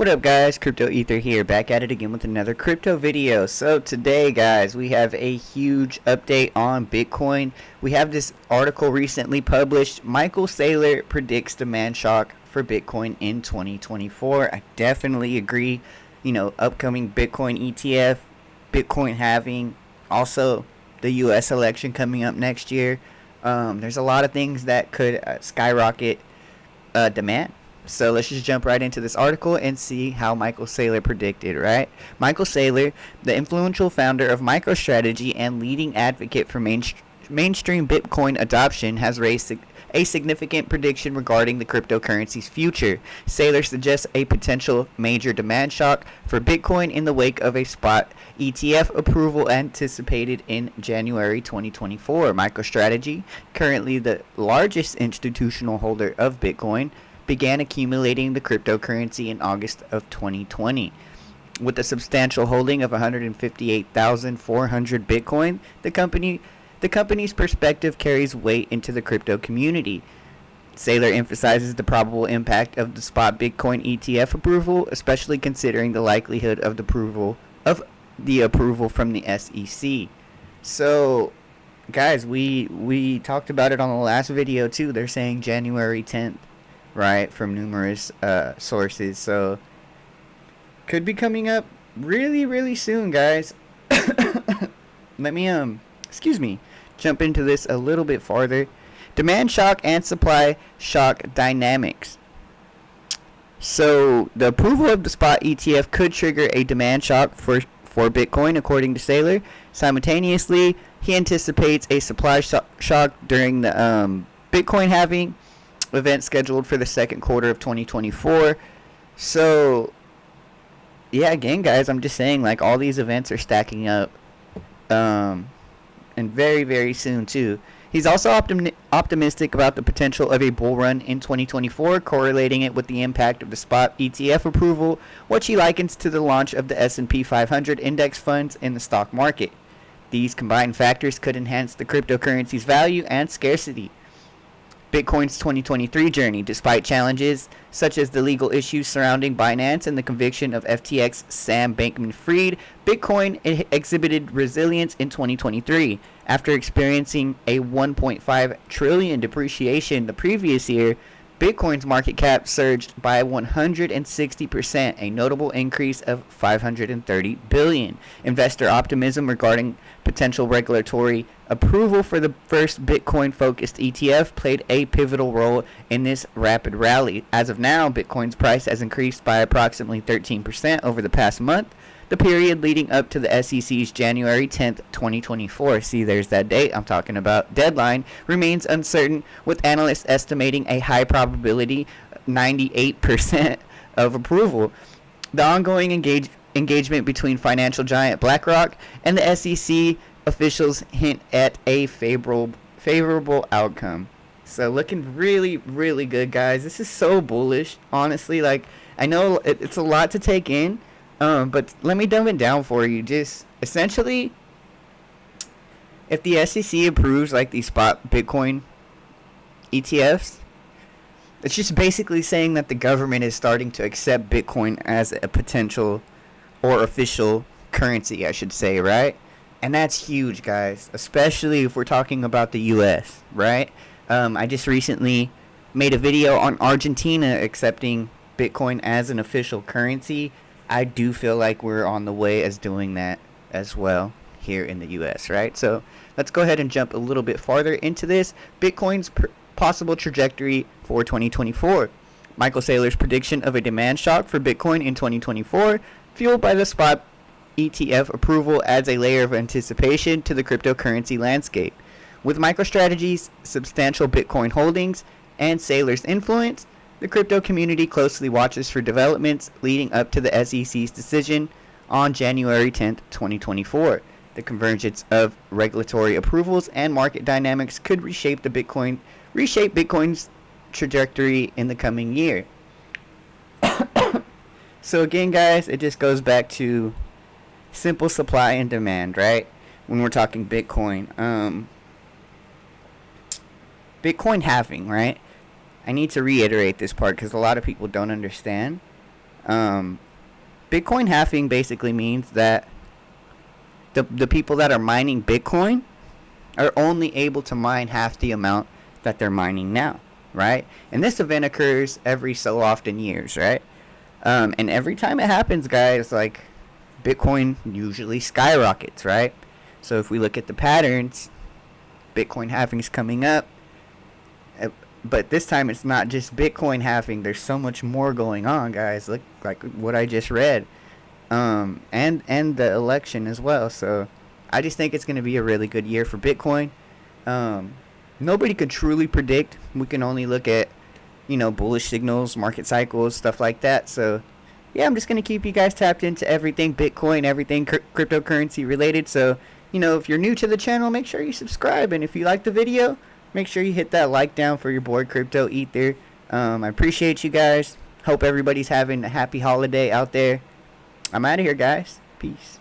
What up guys, Crypto Ether here, back at it again with another crypto video. So today guys, we have a huge update on Bitcoin. We have this article recently published. Michael Saylor predicts demand shock for Bitcoin in 2024. I definitely agree. Upcoming Bitcoin ETF, Bitcoin halving, also the US election coming up next year. There's a lot of things that could skyrocket demand. So let's just jump right into this article and see how Michael Saylor predicted, right? Michael Saylor, the influential founder of MicroStrategy and leading advocate for mainstream Bitcoin adoption, has raised a significant prediction regarding the cryptocurrency's future. Saylor suggests a potential major demand shock for Bitcoin in the wake of a spot ETF approval anticipated in January 2024. MicroStrategy, currently the largest institutional holder of Bitcoin, began accumulating the cryptocurrency in August of 2020. With a substantial holding of 158,400 Bitcoin, the company's perspective carries weight into the crypto community. Saylor emphasizes the probable impact of the spot Bitcoin ETF approval, especially considering the likelihood of the approval from the SEC. So, guys, we talked about it on the last video too. They're saying January 10th. Right, from numerous sources, so could be coming up really soon, guys. Let me jump into this a little bit farther. Demand shock and supply shock dynamics. So the approval of the spot ETF could trigger a demand shock for Bitcoin, according to Saylor. Simultaneously, he anticipates a supply shock during the Bitcoin halving event scheduled for the second quarter of 2024. So yeah, again guys, I'm just saying, like, all these events are stacking up and very soon too. He's also optimistic about the potential of a bull run in 2024, correlating it with the impact of the spot ETF approval, which he likens to the launch of the S&P 500 index funds in the stock market. These combined factors could enhance the cryptocurrency's value and scarcity. Bitcoin's 2023 journey, despite challenges such as the legal issues surrounding Binance and the conviction of FTX Sam Bankman-Fried, Bitcoin exhibited resilience in 2023. After experiencing a 1.5 trillion depreciation the previous year, Bitcoin's market cap surged by 160%, a notable increase of 530 billion. Investor optimism regarding potential regulatory approval for the first Bitcoin-focused ETF played a pivotal role in this rapid rally. As of now, Bitcoin's price has increased by approximately 13% over the past month, the period leading up to the SEC's January 10th, 2024. See, there's that date I'm talking about. Deadline remains uncertain, with analysts estimating a high probability, 98% of approval. The ongoing engagement between financial giant BlackRock and the SEC officials hint at a favorable outcome. So looking really good, guys. This is so bullish, honestly. Like, I know it's a lot to take in, but let me dumb it down for you. Just essentially, if the SEC approves like these spot Bitcoin ETFs, it's just basically saying that the government is starting to accept Bitcoin as a potential or official currency, I should say, right? And that's huge, guys, especially if we're talking about the US, right? I just recently made a video on Argentina accepting Bitcoin as an official currency. I do feel like we're on the way as doing that as well here in the US, right? So let's go ahead and jump a little bit farther into this. Bitcoin's possible trajectory for 2024. Michael Saylor's prediction of a demand shock for Bitcoin in 2024, fueled by the spot ETF approval, adds a layer of anticipation to the cryptocurrency landscape. With MicroStrategy's substantial Bitcoin holdings and Saylor's influence, the crypto community closely watches for developments leading up to the SEC's decision on January 10th, 2024. The convergence of regulatory approvals and market dynamics could reshape Bitcoin's trajectory in the coming year. So again, guys, it just goes back to simple supply and demand, right? When we're talking Bitcoin, Bitcoin halving, right? I need to reiterate this part because a lot of people don't understand. Bitcoin halving basically means that the people that are mining Bitcoin are only able to mine half the amount that they're mining now, right? And this event occurs every so often years, right? And every time it happens, guys, like, Bitcoin usually skyrockets, right? So if we look at the patterns, Bitcoin halving is coming up. But this time it's not just Bitcoin halving. There's so much more going on, guys. Look, like what I just read. And the election as well. So I just think it's going to be a really good year for Bitcoin. Nobody could truly predict. We can only look at, bullish signals, market cycles, stuff like that. So yeah, I'm just going to keep you guys tapped into everything Bitcoin, everything cryptocurrency related. So, if you're new to the channel, make sure you subscribe. And if you like the video, make sure you hit that like down for your boy Crypto Ether. I appreciate you guys. Hope everybody's having a happy holiday out there. I'm out of here, guys. Peace.